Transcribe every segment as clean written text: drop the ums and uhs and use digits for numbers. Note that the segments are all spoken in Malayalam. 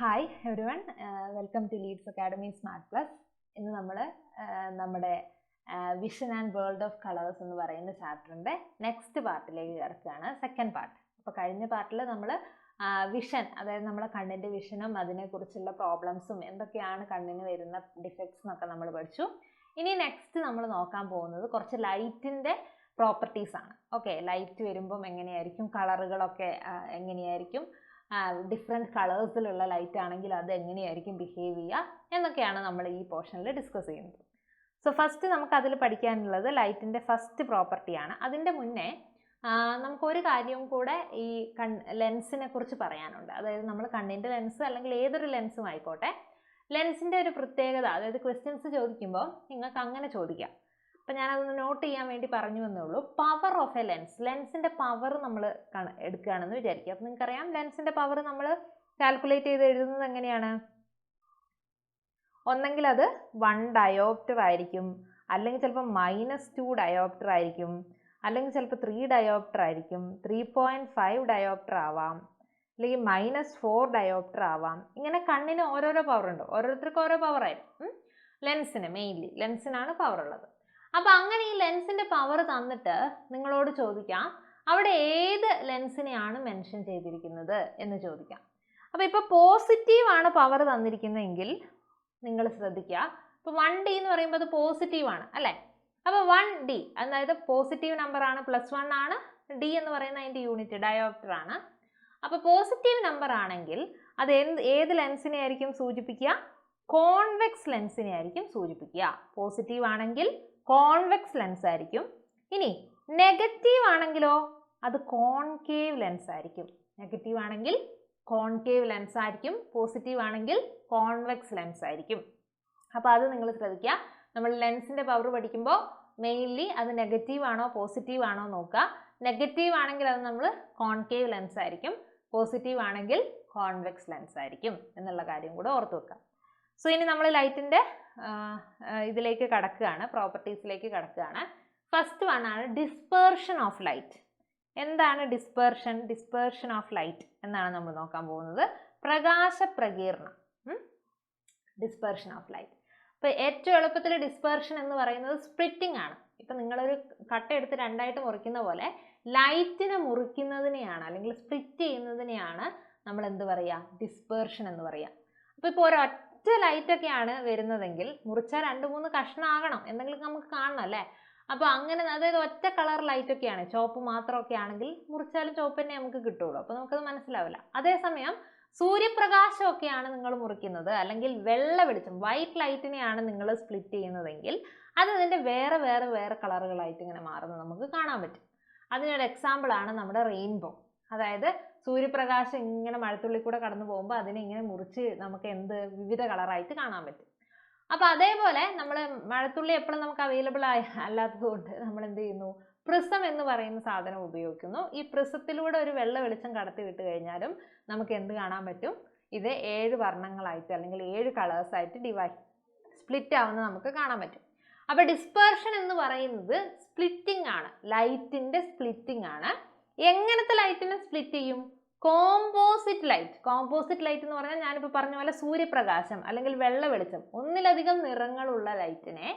Hi everyone, welcome to Leads Academy Smart Plus. ഇന്ന് നമ്മൾ നമ്മുടെ vision and world of colours എന്ന് പറയുന്ന ചാപ്റ്ററിൻ്റെ നെക്സ്റ്റ് പാർട്ടിലേക്ക് കിടക്കുകയാണ്, സെക്കൻഡ് പാർട്ട്. അപ്പോൾ കഴിഞ്ഞ പാർട്ടിൽ നമ്മൾ വിഷൻ, അതായത് നമ്മളെ കണ്ണിൻ്റെ വിഷനും അതിനെക്കുറിച്ചുള്ള പ്രോബ്ലംസും എന്തൊക്കെയാണ് കണ്ണിന് വരുന്ന ഡിഫക്ട്സ് എന്നൊക്കെ നമ്മൾ പഠിച്ചു. ഇനി നെക്സ്റ്റ് നമ്മൾ നോക്കാൻ പോകുന്നത് കുറച്ച് ലൈറ്റിൻ്റെ പ്രോപ്പർട്ടീസ് ആണ്. ഓക്കെ, ലൈറ്റ് വരുമ്പം എങ്ങനെയായിരിക്കും, കളറുകളൊക്കെ എങ്ങനെയായിരിക്കും, ഡിഫറെൻറ്റ് കളേഴ്സിലുള്ള ലൈറ്റ് ആണെങ്കിൽ അത് എങ്ങനെയായിരിക്കും ബിഹേവ് ചെയ്യുക എന്നൊക്കെയാണ് നമ്മൾ ഈ പോർഷനിൽ ഡിസ്കസ് ചെയ്യുന്നത്. സോ ഫസ്റ്റ് നമുക്ക് അതിൽ പഠിക്കാനുള്ളത് ലൈറ്റിൻ്റെ ഫസ്റ്റ് പ്രോപ്പർട്ടിയാണ്. അതിൻ്റെ മുന്നേ നമുക്കൊരു കാര്യവും കൂടെ ഈ ലെൻസിനെ കുറിച്ച് പറയാനുണ്ട്. അതായത് നമ്മൾ കണ്ണിൻ്റെ ലെൻസ് അല്ലെങ്കിൽ ഏതൊരു ലെൻസും ആയിക്കോട്ടെ, ലെൻസിൻ്റെ ഒരു പ്രത്യേകത, അതായത് ക്വസ്റ്റ്യൻസ് ചോദിക്കുമ്പോൾ നിങ്ങൾക്ക് അങ്ങനെ ചോദിക്കാം. അപ്പം ഞാനതൊന്ന് നോട്ട് ചെയ്യാൻ വേണ്ടി പറഞ്ഞു എന്നേ ഉള്ളൂ. പവർ ഓഫ് എ ലെൻസ്, ലെൻസിൻ്റെ പവർ നമ്മൾ എടുക്കുകയാണെന്ന് വിചാരിക്കുക. അപ്പം നിങ്ങൾക്കറിയാം ലെൻസിൻ്റെ പവർ നമ്മൾ കാൽക്കുലേറ്റ് ചെയ്ത് എഴുതുന്നത് എങ്ങനെയാണ്? ഒന്നെങ്കിൽ അത് 1 ഡയോപ്റ്റർ ആയിരിക്കും, അല്ലെങ്കിൽ ചിലപ്പോൾ -2 ഡയോപ്റ്റർ ആയിരിക്കും, അല്ലെങ്കിൽ ചിലപ്പോൾ 3 ഡയോപ്റ്റർ ആയിരിക്കും, 3.5 ഡയോപ്റ്റർ ആവാം, അല്ലെങ്കിൽ -4 ഡയോപ്റ്റർ ആവാം. ഇങ്ങനെ കണ്ണിന് ഓരോരോ പവർ ഉണ്ട്, ഓരോരുത്തർക്കും ഓരോ പവർ ആയിരിക്കും. ലെൻസിന് മെയിൻലി ലെൻസിനാണ് പവർ ഉള്ളത്. അപ്പോൾ അങ്ങനെ ഈ ലെൻസിൻ്റെ പവർ തന്നിട്ട് നിങ്ങളോട് ചോദിക്കാം അവിടെ ഏത് ലെൻസിനെയാണ് മെൻഷൻ ചെയ്തിരിക്കുന്നത് എന്ന് ചോദിക്കാം. അപ്പോൾ ഇപ്പോൾ പോസിറ്റീവാണ് പവർ തന്നിരിക്കുന്നതെങ്കിൽ നിങ്ങൾ ശ്രദ്ധിക്കുക. ഇപ്പോൾ 1D എന്ന് പറയുമ്പോൾ അത് പോസിറ്റീവാണ് അല്ലേ? അപ്പോൾ 1D അതായത് പോസിറ്റീവ് നമ്പറാണ്, +1 ആണ്. D എന്ന് പറയുന്ന അതിൻ്റെ യൂണിറ്റ് ഡയോപ്റ്റർ ആണ്. അപ്പോൾ പോസിറ്റീവ് നമ്പർ ആണെങ്കിൽ അത് ഏത് ലെൻസിനെ ആയിരിക്കും സൂചിപ്പിക്കുക? കോൺവെക്സ് ലെൻസിനെ ആയിരിക്കും സൂചിപ്പിക്കുക. പോസിറ്റീവ് ആണെങ്കിൽ കോൺവെക്സ് ലെൻസ് ആയിരിക്കും. ഇനി നെഗറ്റീവ് ആണെങ്കിലോ അത് കോൺകേവ് ലെൻസ് ആയിരിക്കും. നെഗറ്റീവ് ആണെങ്കിൽ കോൺകേവ് ലെൻസ് ആയിരിക്കും, പോസിറ്റീവ് ആണെങ്കിൽ കോൺവെക്സ് ലെൻസ് ആയിരിക്കും. അപ്പോൾ അത് നിങ്ങൾ ശ്രദ്ധിക്കുക. നമ്മൾ ലെൻസിൻ്റെ പവർ പഠിക്കുമ്പോൾ മെയിൻലി അത് നെഗറ്റീവ് ആണോ പോസിറ്റീവ് ആണോ നോക്കുക. നെഗറ്റീവ് ആണെങ്കിൽ അത് നമ്മൾ കോൺകേവ് ലെൻസ് ആയിരിക്കും, പോസിറ്റീവ് ആണെങ്കിൽ കോൺവെക്സ് ലെൻസ് ആയിരിക്കും എന്നുള്ള കാര്യം കൂടെ ഓർത്ത് വെക്കുക. സോ ഇനി നമ്മൾ ലൈറ്റിൻ്റെ ഇതിലേക്ക് കടക്കുകയാണ്, പ്രോപ്പർട്ടീസിലേക്ക് കടക്കുകയാണ്. ഫസ്റ്റ് വൺ ആണ് ഡിസ്പേർഷൻ ഓഫ് ലൈറ്റ്. എന്താണ് ഡിസ്പേർഷൻ? ഡിസ്പേർഷൻ ഓഫ് ലൈറ്റ് എന്നാണ് നമ്മൾ നോക്കാൻ പോകുന്നത്. പ്രകാശപ്രകീർണം, ഡിസ്പേർഷൻ ഓഫ് ലൈറ്റ്. അപ്പോൾ ഏറ്റവും എളുപ്പത്തിൽ ഡിസ്പേർഷൻ എന്ന് പറയുന്നത് സ്പ്ലിറ്റിംഗ് ആണ്. ഇപ്പം നിങ്ങളൊരു കട്ട എടുത്ത് രണ്ടായിട്ട് മുറിക്കുന്ന പോലെ ലൈറ്റിനെ മുറിക്കുന്നതിനെയാണ് അല്ലെങ്കിൽ സ്പ്ലിറ്റ് ചെയ്യുന്നതിനെയാണ് നമ്മൾ എന്ത് പറയുക? ഡിസ്പേർഷൻ എന്ന് പറയുക. അപ്പോൾ ഇപ്പോൾ ഒരൊറ്റ ലൈറ്റൊക്കെയാണ് വരുന്നതെങ്കിൽ മുറിച്ചാൽ 2-3 കഷ്ണമാകണം, എന്തെങ്കിലും നമുക്ക് കാണണം അല്ലേ? അപ്പോൾ അങ്ങനെ, അതായത് ഒറ്റ കളർ ലൈറ്റൊക്കെയാണ്, ചുവപ്പ് മാത്രമൊക്കെ ആണെങ്കിൽ മുറിച്ചാലും ചുവപ്പ് തന്നെ നമുക്ക് കിട്ടുള്ളൂ, അപ്പോൾ നമുക്കത് മനസ്സിലാവില്ല. അതേസമയം സൂര്യപ്രകാശമൊക്കെയാണ് നിങ്ങൾ മുറിക്കുന്നത്, അല്ലെങ്കിൽ വെള്ള വെളിച്ചം വൈറ്റ് ലൈറ്റിനെയാണ് നിങ്ങൾ സ്പ്ലിറ്റ് ചെയ്യുന്നതെങ്കിൽ അത് അതിൻ്റെ വേറെ വേറെ വേറെ കളറുകളായിട്ട് ഇങ്ങനെ മാറുന്നത് നമുക്ക് കാണാൻ പറ്റും. അതിനൊരു എക്സാമ്പിളാണ് നമ്മുടെ റെയിൻബോ. അതായത് സൂര്യപ്രകാശം ഇങ്ങനെ മഴത്തുള്ളി കൂടെ കടന്നു പോകുമ്പോൾ അതിനെ ഇങ്ങനെ മുറിച്ച് നമുക്ക് വിവിധ കളറായിട്ട് കാണാൻ പറ്റും. അപ്പോൾ അതേപോലെ നമ്മൾ മഴത്തുള്ളി എപ്പോഴും നമുക്ക് അവൈലബിൾ അല്ലാത്തതുകൊണ്ട് നമ്മൾ എന്ത് ചെയ്യുന്നു? പ്രിസം എന്ന് പറയുന്ന സാധനം ഉപയോഗിക്കുന്നു. ഈ പ്രിസത്തിലൂടെ ഒരു വെള്ള വെളിച്ചം കടത്തി വിട്ട് കഴിഞ്ഞാലും നമുക്ക് എന്ത് കാണാൻ പറ്റും? ഇത് 7 വർണ്ണങ്ങളായിട്ട് അല്ലെങ്കിൽ 7 കളേഴ്സായിട്ട് സ്പ്ലിറ്റ് ആവുന്നത് നമുക്ക് കാണാൻ പറ്റും. അപ്പോൾ ഡിസ്പേർഷൻ എന്ന് പറയുന്നത് സ്പ്ലിറ്റിംഗ് ആണ്, ലൈറ്റിൻ്റെ സ്പ്ലിറ്റിംഗ് ആണ്. എങ്ങനത്തെ ലൈറ്റിനെ സ്പ്ലിറ്റ് ചെയ്യും? Composite light. കോമ്പോസിറ്റ് ലൈറ്റ് എന്ന് പറഞ്ഞാൽ ഞാനിപ്പോൾ പറഞ്ഞ പോലെ സൂര്യപ്രകാശം അല്ലെങ്കിൽ വെള്ള വെളിച്ചം, ഒന്നിലധികം നിറങ്ങളുള്ള ലൈറ്റിനെ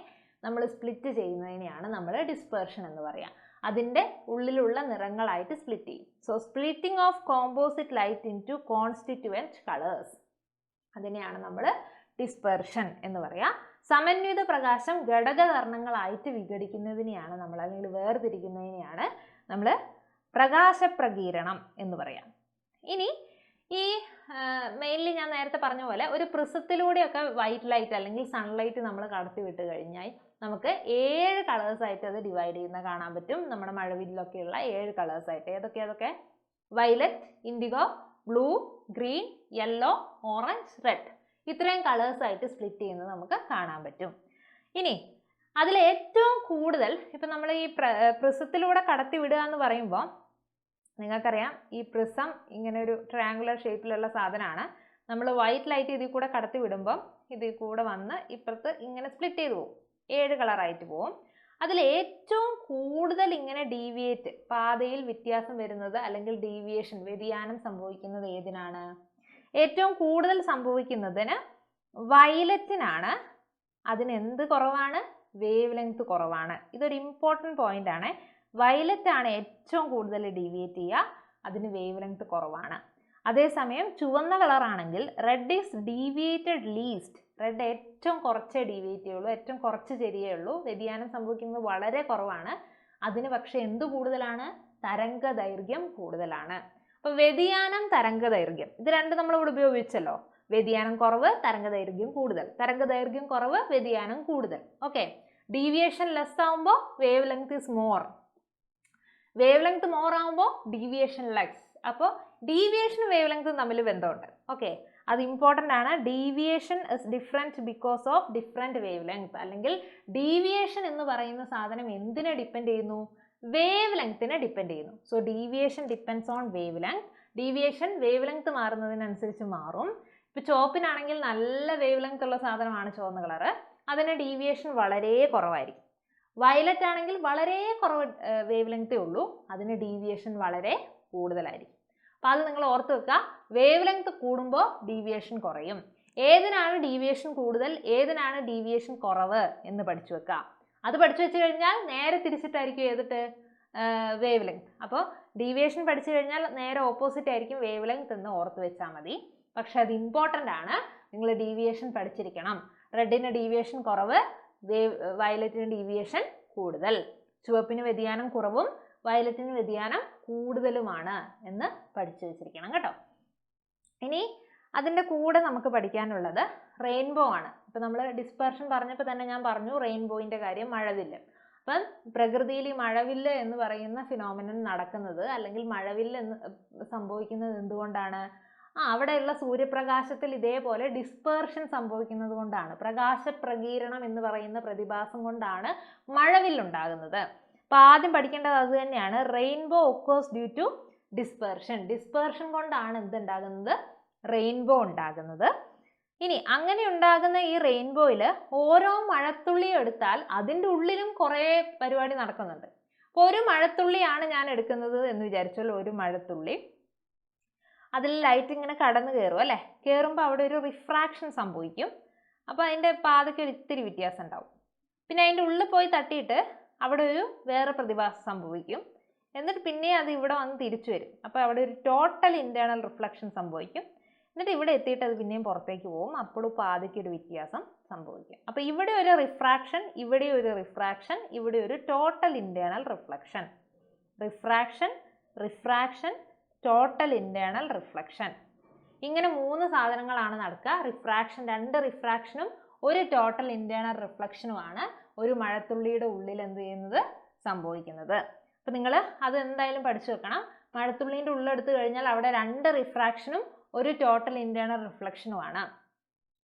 നമ്മൾ സ്പ്ലിറ്റ് ചെയ്യുന്നതിനെയാണ് നമ്മൾ ഡിസ്പേർഷൻ എന്ന് പറയുക. അതിൻ്റെ ഉള്ളിലുള്ള നിറങ്ങളായിട്ട് സ്പ്ലിറ്റ് ചെയ്യും. So splitting of composite light into constituent colours, അതിനെയാണ് നമ്മൾ ഡിസ്പേർഷൻ എന്ന് പറയുക. സമന്വിത പ്രകാശം ഘടകവർണ്ണങ്ങളായിട്ട് വിഘടിക്കുന്നതിനെയാണ് നമ്മൾ, അല്ലെങ്കിൽ വേർതിരിക്കുന്നതിനെയാണ് നമ്മൾ പ്രകാശപ്രകീരണം എന്ന് പറയാം. ഇനി ഈ മെയിൻലി ഞാൻ നേരത്തെ പറഞ്ഞ പോലെ ഒരു പ്രിസത്തിലൂടെയൊക്കെ വൈറ്റ് ലൈറ്റ് അല്ലെങ്കിൽ സൺലൈറ്റ് നമ്മൾ കടത്തി വിട്ട് കഴിഞ്ഞാൽ നമുക്ക് 7 കളേഴ്സായിട്ട് അത് ഡിവൈഡ് ചെയ്യുന്ന കാണാൻ പറ്റും. നമ്മുടെ മഴവില്ലൊക്കെയുള്ള 7 കളേഴ്സായിട്ട് ഏതൊക്കെ? Violet, IndiGo, blue, green, yellow, orange, red, ഇത്രയും കളേഴ്സായിട്ട് സ്പ്ലിറ്റ് ചെയ്യുന്നത് നമുക്ക് കാണാൻ പറ്റും. ഇനി അതിൽ ഏറ്റവും കൂടുതൽ ഇപ്പം നമ്മൾ ഈ പ്രിസത്തിലൂടെ കടത്തി വിടുക എന്ന് പറയുമ്പോൾ നിങ്ങൾക്കറിയാം, ഈ പ്രിസം ഇങ്ങനെ ഒരു ട്രയാങ്കുലർ ഷേപ്പിലുള്ള സാധനമാണ്. നമ്മൾ വൈറ്റ് ലൈറ്റ് ഇതിൽ കൂടെ കടത്തി വിടുമ്പം ഇതിൽ കൂടെ വന്ന് ഇപ്പുറത്ത് ഇങ്ങനെ സ്പ്ലിറ്റ് ചെയ്ത് പോകും, 7 കളറായിട്ട് പോകും. അതിൽ ഏറ്റവും കൂടുതൽ ഇങ്ങനെ ഡീവിയേറ്റ്, പാതയിൽ വ്യത്യാസം വരുന്നത് അല്ലെങ്കിൽ ഡീവിയേഷൻ, വ്യതിയാനം സംഭവിക്കുന്നത് ഏതിനാണ്? ഏറ്റവും കൂടുതൽ സംഭവിക്കുന്നതിന് വയലറ്റിനാണ്. അതിന് എന്ത് കുറവാണ്? വേവ് ലെങ്ത് കുറവാണ്. ഇതൊരു ഇമ്പോർട്ടൻറ്റ് പോയിന്റ് ആണ്. വയലറ്റ് ആണ് ഏറ്റവും കൂടുതൽ ഡീവിയേറ്റ് ചെയ്യുക, അതിന് വേവ് ലെങ്ത് കുറവാണ്. അതേസമയം ചുവന്ന കളറാണെങ്കിൽ red is deviated least. Red ഏറ്റവും കുറച്ചേ ഡീവിയേറ്റ് ചെയ്യുള്ളൂ, ഏറ്റവും കുറച്ച് ചെരിയുള്ളൂ, വ്യതിയാനം സംഭവിക്കുന്നത് വളരെ കുറവാണ്. അതിന് പക്ഷെ എന്ത് കൂടുതലാണ്? തരംഗ ദൈർഘ്യം കൂടുതലാണ്. അപ്പോൾ വ്യതിയാനം, തരംഗ ദൈർഘ്യം, ഇത് രണ്ട് നമ്മളിവിടെ ഉപയോഗിച്ചല്ലോ. വ്യതിയാനം കുറവ്, തരംഗ ദൈർഘ്യം കൂടുതൽ. തരംഗ ദൈർഘ്യം കുറവ്, വ്യതിയാനം കൂടുതൽ. ഓക്കെ, ഡീവിയേഷൻ ലെസ് ആവുമ്പോൾ wave length is more. Wave length more ആവുമ്പോൾ ഡീവിയേഷൻ ലെസ്. അപ്പോൾ ഡീവിയേഷൻ വേവ് ലെങ്ത് തമ്മിൽ ബന്ധമുണ്ട്. ഓക്കെ, അത് ഇമ്പോർട്ടൻ്റ് ആണ്. Deviation is different because of different wave length. അല്ലെങ്കിൽ ഡീവിയേഷൻ എന്ന് പറയുന്ന സാധനം എന്തിനെ ഡിപ്പെൻഡ് ചെയ്യുന്നു? വേവ് ലെങ്ത്തിനെ ഡിപ്പെൻഡ് ചെയ്യുന്നു. So deviation depends on wave length. Deviation wave length മാറുന്നതിനനുസരിച്ച് മാറും. ഇപ്പോൾ ചുവപ്പിനാണെങ്കിൽ നല്ല വേവ് ലെങ്ത് ഉള്ള സാധനമാണ് ചുവന്ന കളറ്, അതിന് ഡീവിയേഷൻ വളരെ കുറവായിരിക്കും. വയലറ്റ് ആണെങ്കിൽ വളരെ കുറവ് വേവ് ലെങ്തേ ഉള്ളൂ, അതിന് ഡീവിയേഷൻ വളരെ കൂടുതലായിരിക്കും. അപ്പോൾ അത് നിങ്ങൾ ഓർത്ത് വെക്കുക. വേവ് ലെങ്ത് കൂടുമ്പോൾ ഡീവിയേഷൻ കുറയും. ഏതിനാണ് ഡീവിയേഷൻ കൂടുതൽ, ഏതിനാണ് ഡീവിയേഷൻ കുറവ് എന്ന് പഠിച്ചു വെക്കുക. അത് പഠിച്ചു വെച്ച് കഴിഞ്ഞാൽ നേരെ തിരിച്ചിട്ടായിരിക്കും ഏതിട്ട് വേവ് ലെങ്ത്. അപ്പോൾ ഡീവിയേഷൻ പഠിച്ചു കഴിഞ്ഞാൽ നേരെ ഓപ്പോസിറ്റ് ആയിരിക്കും വേവ് ലെങ്ത് എന്ന് ഓർത്ത് വെച്ചാൽ മതി. പക്ഷെ അത് ഇമ്പോർട്ടൻ്റ് ആണ്, നിങ്ങൾ ഡീവിയേഷൻ പഠിച്ചിരിക്കണം. റെഡിന് ഡീവിയേഷൻ കുറവ്, വയലറ്റിന് ഡീവിയേഷൻ കൂടുതൽ. ചുവപ്പിന് വ്യതിയാനം കുറവും വയലറ്റിന് വ്യതിയാനം കൂടുതലുമാണ് എന്ന് പഠിച്ചു വെച്ചിരിക്കണം കേട്ടോ. ഇനി അതിൻ്റെ കൂടെ നമുക്ക് പഠിക്കാനുള്ളത് റെയിൻബോ ആണ്. ഇപ്പം നമ്മൾ ഡിസ്പെർഷൻ പറഞ്ഞപ്പോൾ തന്നെ ഞാൻ പറഞ്ഞു റെയിൻബോയിൻ്റെ കാര്യം, മഴവില്ല്. അപ്പം പ്രകൃതിയിൽ ഈ മഴവില്ല് എന്ന് പറയുന്ന ഫിനോമിനൻ നടക്കുന്നത്, അല്ലെങ്കിൽ മഴവില്ല് എന്ന് സംഭവിക്കുന്നത് എന്തുകൊണ്ടാണ്? അവിടെയുള്ള സൂര്യപ്രകാശത്തിൽ ഇതേപോലെ ഡിസ്പേർഷൻ സംഭവിക്കുന്നത് കൊണ്ടാണ്. പ്രകാശപ്രകീരണം എന്ന് പറയുന്ന പ്രതിഭാസം കൊണ്ടാണ് മഴവില്ലുണ്ടാകുന്നത്. അപ്പോൾ ആദ്യം പഠിക്കേണ്ടത് അത് തന്നെയാണ്. Rainbow occurs due to dispersion. Dispersion കൊണ്ടാണ് എന്തുണ്ടാകുന്നത്? റെയിൻബോ ഉണ്ടാകുന്നത്. ഇനി അങ്ങനെ ഉണ്ടാകുന്ന ഈ റെയിൻബോയിൽ ഓരോ മഴത്തുള്ളിയും എടുത്താൽ അതിൻ്റെ ഉള്ളിലും കുറേ പരിപാടി നടക്കുന്നുണ്ട്. അപ്പോൾ ഒരു മഴത്തുള്ളിയാണ് ഞാൻ എടുക്കുന്നത് എന്ന് വിചാരിച്ചാൽ, ഒരു മഴത്തുള്ളി അതിൽ ലൈറ്റ് ഇങ്ങനെ കടന്നു കയറും അല്ലേ? കയറുമ്പോൾ അവിടെ ഒരു റിഫ്രാക്ഷൻ സംഭവിക്കും. അപ്പോൾ അതിൻ്റെ പാതയ്ക്ക് ഒരു ഇത്തിരി വ്യത്യാസം ഉണ്ടാവും. പിന്നെ അതിൻ്റെ ഉള്ളിൽ പോയി തട്ടിയിട്ട് അവിടെ ഒരു വേറെ പ്രതിഭാസം സംഭവിക്കും. എന്നിട്ട് പിന്നെ അത് ഇവിടെ വന്ന് തിരിച്ചു വരും. അപ്പോൾ അവിടെ ഒരു ടോട്ടൽ ഇൻറ്റേർണൽ റിഫ്ലക്ഷൻ സംഭവിക്കും. എന്നിട്ട് ഇവിടെ എത്തിയിട്ട് അത് പിന്നെയും പുറത്തേക്ക് പോകും. അപ്പോഴും പാതയ്ക്ക് ഒരു വ്യത്യാസം സംഭവിക്കും. അപ്പോൾ ഇവിടെ ഒരു റിഫ്രാക്ഷൻ, ഇവിടെ ഒരു റിഫ്രാക്ഷൻ, ഇവിടെ ഒരു total internal reflection. Refraction, refraction, total internal reflection. ഇങ്ങനെ മൂന്ന് സാധനങ്ങളാണ് നടക്കുക. റിഫ്രാക്ഷൻ, രണ്ട് റിഫ്രാക്ഷനും ഒരു ടോട്ടൽ ഇൻറ്റേർണൽ റിഫ്ലക്ഷനുമാണ് ഒരു മഴത്തുള്ളിയുടെ ഉള്ളിൽ എന്ത് ചെയ്യുന്നത്? സംഭവിക്കുന്നത്. അപ്പം നിങ്ങൾ അത് എന്തായാലും പഠിച്ചു വെക്കണം. മഴത്തുള്ളീൻ്റെ ഉള്ളെടുത്ത് കഴിഞ്ഞാൽ അവിടെ രണ്ട് റിഫ്രാക്ഷനും ഒരു ടോട്ടൽ ഇൻറ്റേർണൽ റിഫ്ലക്ഷനുമാണ്.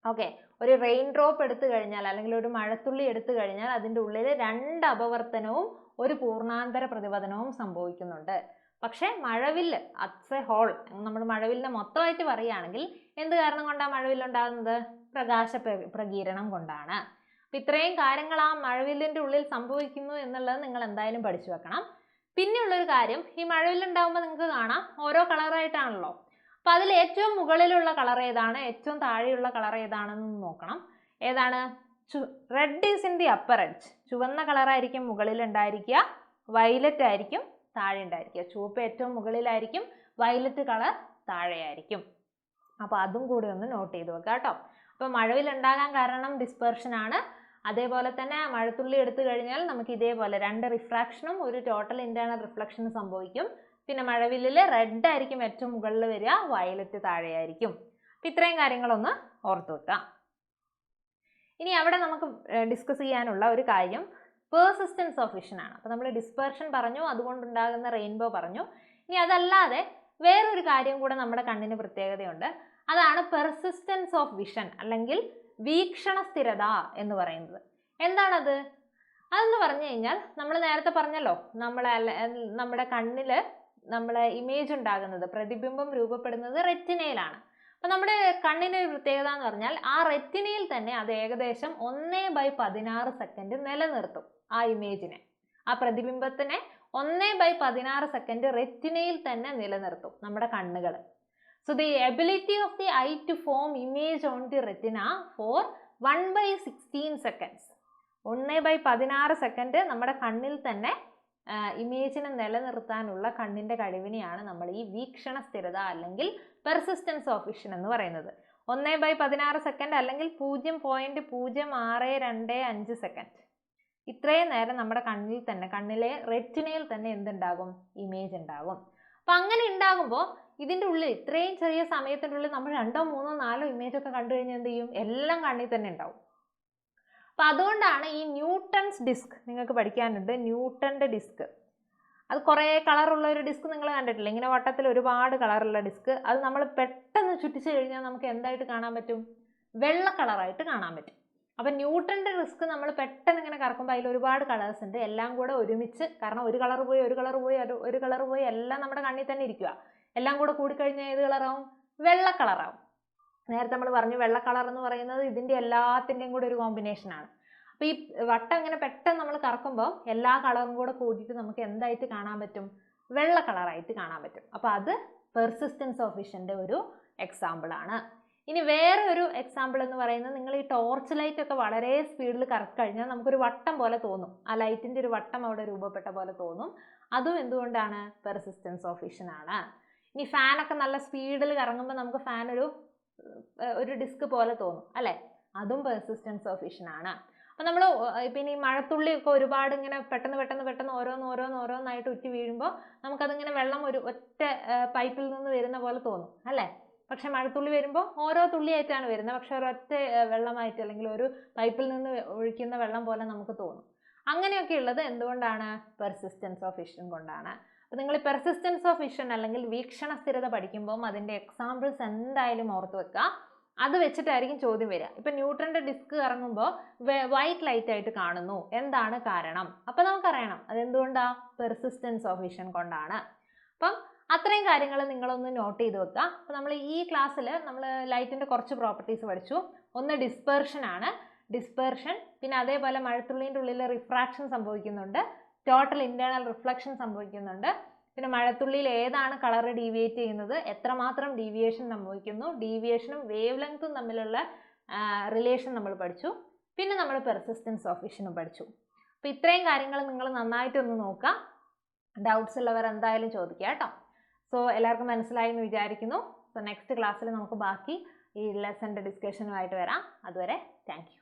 ഓക്കെ, ഒരു റെയിൻ ഡ്രോപ്പ് എടുത്തു കഴിഞ്ഞാൽ, അല്ലെങ്കിൽ ഒരു മഴത്തുള്ളി എടുത്തു കഴിഞ്ഞാൽ അതിൻ്റെ ഉള്ളിൽ രണ്ട് അപവർത്തനവും ഒരു പൂർണ്ണാന്തര പ്രതിപതനവും സംഭവിക്കുന്നുണ്ട്. പക്ഷേ മഴവില്ല് അറ്റ്സ് എ ഹോൾ, നമ്മൾ മഴവില്ലിനെ മൊത്തമായിട്ട് പറയുകയാണെങ്കിൽ എന്ത് കാരണം കൊണ്ടാണ് മഴവില്ലുണ്ടാകുന്നത്? പ്രകാശ പ്രകീരണം കൊണ്ടാണ്. അപ്പം ഇത്രയും കാര്യങ്ങൾ ആ മഴവില്ലിൻ്റെ ഉള്ളിൽ സംഭവിക്കുന്നു എന്നുള്ളത് നിങ്ങൾ എന്തായാലും പഠിച്ചു വെക്കണം. പിന്നെയുള്ളൊരു കാര്യം, ഈ മഴവില്ലുണ്ടാകുമ്പോൾ നിങ്ങൾക്ക് കാണാം ഓരോ കളറായിട്ടാണല്ലോ. അപ്പം അതിൽ ഏറ്റവും മുകളിലുള്ള കളർ ഏതാണ്, ഏറ്റവും താഴെയുള്ള കളർ ഏതാണെന്ന് നോക്കണം. ഏതാണ്? Red is in the upper edge. ചുവന്ന കളറായിരിക്കും മുകളിൽ ഉണ്ടായിരിക്കുക, വയലറ്റ് ആയിരിക്കും താഴെ ഉണ്ടായിരിക്കുക. ചുവപ്പ് ഏറ്റവും മുകളിലായിരിക്കും, വയലറ്റ് കളർ താഴെയായിരിക്കും. അപ്പോൾ അതും കൂടി ഒന്ന് നോട്ട് ചെയ്ത് വെക്കുക കേട്ടോ. അപ്പോൾ മഴവില്ലുണ്ടാകാൻ കാരണം ഡിസ്പെർഷൻ ആണ്. അതേപോലെ തന്നെ മഴത്തുള്ളി എടുത്തു കഴിഞ്ഞാൽ നമുക്ക് ഇതേപോലെ രണ്ട് റിഫ്രാക്ഷനും ഒരു ടോട്ടൽ ഇൻറ്റേർണൽ റിഫ്ലക്ഷനും സംഭവിക്കും. പിന്നെ മഴവില്ലിൽ റെഡ് ആയിരിക്കും ഏറ്റവും മുകളിൽ വരിക, വയലറ്റ് താഴെയായിരിക്കും. അപ്പം ഇത്രയും കാര്യങ്ങളൊന്ന് ഓർത്ത് വെക്കാം. ഇനി അവിടെ നമുക്ക് ഡിസ്കസ് ചെയ്യാനുള്ള ഒരു കാര്യം പെർസിസ്റ്റൻസ് ഓഫ് വിഷൻ ആണ്. അപ്പോൾ നമ്മൾ ഡിസ്പെർഷൻ പറഞ്ഞു, അതുകൊണ്ടുണ്ടാകുന്ന റെയിൻബോ പറഞ്ഞു. ഇനി അതല്ലാതെ വേറൊരു കാര്യം കൂടെ നമ്മുടെ കണ്ണിന് പ്രത്യേകതയുണ്ട്. അതാണ് പെർസിസ്റ്റൻസ് ഓഫ് വിഷൻ, അല്ലെങ്കിൽ വീക്ഷണ സ്ഥിരത എന്ന് പറയുന്നത്. എന്താണത്? അതെന്ന് പറഞ്ഞു കഴിഞ്ഞാൽ നമ്മൾ നേരത്തെ പറഞ്ഞല്ലോ, നമ്മുടെ കണ്ണിൽ നമ്മളെ ഇമേജ് ഉണ്ടാകുന്നത്, പ്രതിബിംബം രൂപപ്പെടുന്നത് റെറ്റിനയിലാണ്. അപ്പം നമ്മുടെ കണ്ണിന് ഒരു പ്രത്യേകത എന്ന് പറഞ്ഞാൽ ആ റെറ്റിനയിൽ തന്നെ അത് ഏകദേശം 1/16 സെക്കൻഡ് നിലനിർത്തും ആ ഇമേജിനെ. ആ പ്രതിബിംബത്തിനെ 1/16 സെക്കൻഡ് റെറ്റിനയിൽ തന്നെ നിലനിർത്തും നമ്മുടെ കണ്ണുകൾ. So the ability of the eye to form image on the retina for 1/16 seconds. 1/16 second നമ്മുടെ കണ്ണിൽ തന്നെ ഇമേജിനെ നിലനിർത്താനുള്ള കണ്ണിന്റെ കഴിവിനെയാണ് നമ്മൾ ഈ വീക്ഷണ സ്ഥിരത അല്ലെങ്കിൽ പെർസിസ്റ്റൻസ് ഓഫ് വിഷൻ എന്ന് പറയുന്നത്. 1/16 സെക്കൻഡ് അല്ലെങ്കിൽ 0.0625 സെക്കൻഡ്. ഇത്രയും നേരം നമ്മുടെ കണ്ണിൽ തന്നെ, കണ്ണിലെ റെറ്റിനയിൽ തന്നെ എന്തുണ്ടാകും? ഇമേജ് ഉണ്ടാകും. അപ്പൊ അങ്ങനെ ഉണ്ടാകുമ്പോൾ ഇതിൻ്റെ ഉള്ളിൽ ഇത്രയും ചെറിയ സമയത്തിൻ്റെ ഉള്ളിൽ നമ്മൾ 2, 3, 4 ഇമേജ് ഒക്കെ കണ്ടു കഴിഞ്ഞാൽ എന്ത് ചെയ്യും? എല്ലാം കണ്ണിൽ തന്നെ ഉണ്ടാവും. അപ്പൊ അതുകൊണ്ടാണ് ഈ ന്യൂട്ടൺസ് ഡിസ്ക് നിങ്ങൾക്ക് പഠിക്കാനുണ്ട്. ന്യൂട്ടന്റെ ഡിസ്ക്, അത് കുറേ കളറുള്ള ഒരു ഡിസ്ക് നിങ്ങൾ കണ്ടിട്ടില്ല? ഇങ്ങനെ വട്ടത്തിൽ ഒരുപാട് കളറുള്ള ഡിസ്ക്. അത് നമ്മൾ പെട്ടെന്ന് ചുറ്റിച്ചു കഴിഞ്ഞാൽ നമുക്ക് എന്തായിട്ട് കാണാൻ പറ്റും? വെള്ള കളറായിട്ട് കാണാൻ പറ്റും. അപ്പം ന്യൂട്ടന്റെ ഡിസ്ക് നമ്മൾ പെട്ടെന്ന് ഇങ്ങനെ കറക്കുമ്പോൾ അതിൽ ഒരുപാട് കളേഴ്സ് ഉണ്ട്. എല്ലാം കൂടെ ഒരുമിച്ച്, കാരണം ഒരു കളർ പോയി ഒരു കളർ പോയി ഒരു കളർ പോയി എല്ലാം നമ്മുടെ കണ്ണിൽ തന്നെ ഇരിക്കുക. എല്ലാം കൂടെ കൂടിക്കഴിഞ്ഞാൽ ഏത് കളറാവും? വെള്ള കളറാവും. നേരത്തെ നമ്മൾ പറഞ്ഞു വെള്ള കളർ എന്ന് പറയുന്നത് ഇതിൻ്റെ എല്ലാത്തിൻ്റെയും കൂടെ ഒരു കോമ്പിനേഷൻ ആണ്. അപ്പോൾ ഈ വട്ടം ഇങ്ങനെ പെട്ടെന്ന് നമ്മൾ കറക്കുമ്പോൾ എല്ലാ കളറും കൂടെ കൂടിയിട്ട് നമുക്ക് എന്തായിട്ട് കാണാൻ പറ്റും? വെള്ള കളറായിട്ട് കാണാൻ പറ്റും. അപ്പോൾ അത് പെർസിസ്റ്റൻസ് ഓഫ് വിഷൻ്റെ ഒരു എക്സാമ്പിൾ ആണ്. ഇനി വേറെ ഒരു എക്സാമ്പിൾ എന്ന് പറയുന്നത്, നിങ്ങൾ ഈ ടോർച്ച് ലൈറ്റ് ഒക്കെ വളരെ സ്പീഡിൽ കറക്കി കഴിഞ്ഞാൽ നമുക്കൊരു വട്ടം പോലെ തോന്നും. ആ ലൈറ്റിൻ്റെ ഒരു വട്ടം അവിടെ രൂപപ്പെട്ട പോലെ തോന്നും. അതും എന്തുകൊണ്ടാണ്? പെർസിസ്റ്റൻസ് ഓഫ് വിഷൻ ആണ്. ഇനി ഫാനൊക്കെ നല്ല സ്പീഡിൽ കറങ്ങുമ്പോൾ നമുക്ക് ഫാൻ ഒരു ഡിസ്ക് പോലെ തോന്നും അല്ലേ? അതും പെർസിസ്റ്റൻസ് ഓഫ് വിഷൻ ആണ്. അപ്പം നമ്മൾ പിന്നെ ഈ മഴത്തുള്ളിയൊക്കെ ഒരുപാട് ഇങ്ങനെ പെട്ടെന്ന് ഓരോന്നായിട്ട് ഉറ്റി വീഴുമ്പോൾ നമുക്കതിങ്ങനെ വെള്ളം ഒരു ഒറ്റ പൈപ്പിൽ നിന്ന് വരുന്ന പോലെ തോന്നും അല്ലേ? പക്ഷെ മഴത്തുള്ളി വരുമ്പോൾ ഓരോ തുള്ളിയായിട്ടാണ് വരുന്നത്. പക്ഷെ ഒരൊറ്റ വെള്ളമായിട്ട് അല്ലെങ്കിൽ ഒരു പൈപ്പിൽ നിന്ന് ഒഴിക്കുന്ന വെള്ളം പോലെ നമുക്ക് തോന്നും. അങ്ങനെയൊക്കെ ഉള്ളത് എന്തുകൊണ്ടാണ്? പെർസിസ്റ്റൻസ് ഓഫ് വിഷൻ കൊണ്ടാണ്. അപ്പോൾ നിങ്ങൾ പെർസിസ്റ്റൻസ് ഓഫ് വിഷൻ അല്ലെങ്കിൽ വീക്ഷണ സ്ഥിരത പഠിക്കുമ്പോൾ അതിൻ്റെ എക്സാമ്പിൾസ് എന്തായാലും ഓർത്ത് വെക്കുക. അത് വെച്ചിട്ടായിരിക്കും ചോദ്യം വരിക. ഇപ്പം ന്യൂട്ടന്റെ ഡിസ്ക് ഇറങ്ങുമ്പോൾ വൈറ്റ് ലൈറ്റ് ആയിട്ട് കാണുന്നു, എന്താണ് കാരണം? അപ്പം നമുക്കറിയണം അതെന്തുകൊണ്ടാണ്? പെർസിസ്റ്റൻസ് ഓഫ് വിഷൻ കൊണ്ടാണ്. അപ്പം അത്രയും കാര്യങ്ങൾ നിങ്ങളൊന്ന് നോട്ട് ചെയ്ത് വെക്കുക. അപ്പോൾ നമ്മൾ ഈ ക്ലാസ്സിൽ നമ്മൾ ലൈറ്റിൻ്റെ കുറച്ച് പ്രോപ്പർട്ടീസ് പഠിച്ചു. ഒന്ന് ഡിസ്പെർഷൻ ആണ്. ഡിസ്പെർഷൻ, പിന്നെ അതേപോലെ മഴത്തുള്ളീൻ്റെ ഉള്ളിൽ റിഫ്രാക്ഷൻ സംഭവിക്കുന്നുണ്ട്, ടോട്ടൽ ഇൻറ്റേർണൽ റിഫ്ലക്ഷൻ സംഭവിക്കുന്നുണ്ട്. പിന്നെ മഴത്തുള്ളിയിൽ ഏതാണ് കളർ ഡീവിയേറ്റ് ചെയ്യുന്നത്, എത്രമാത്രം ഡീവിയേഷൻ സംഭവിക്കുന്നു, ഡീവിയേഷനും വേവ് ലെങ്ത്തും തമ്മിലുള്ള റിലേഷൻ നമ്മൾ പഠിച്ചു. പിന്നെ നമ്മൾ പെർസിസ്റ്റൻസ് ഓഫ് വിഷനും പഠിച്ചു. അപ്പോൾ ഇത്രയും കാര്യങ്ങൾ നിങ്ങൾ നന്നായിട്ടൊന്ന് നോക്കുക. ഡൗട്ട്സ് ഉള്ളവർ എന്തായാലും ചോദിക്കുക കേട്ടോ. സോ എല്ലാവർക്കും മനസ്സിലായി എന്ന് വിചാരിക്കുന്നു. സോ നെക്സ്റ്റ് ക്ലാസ്സിൽ നമുക്ക് ബാക്കി ഈ ലെസൻ്റെ ഡിസ്കഷനുമായിട്ട് വരാം. അതുവരെ താങ്ക് യു.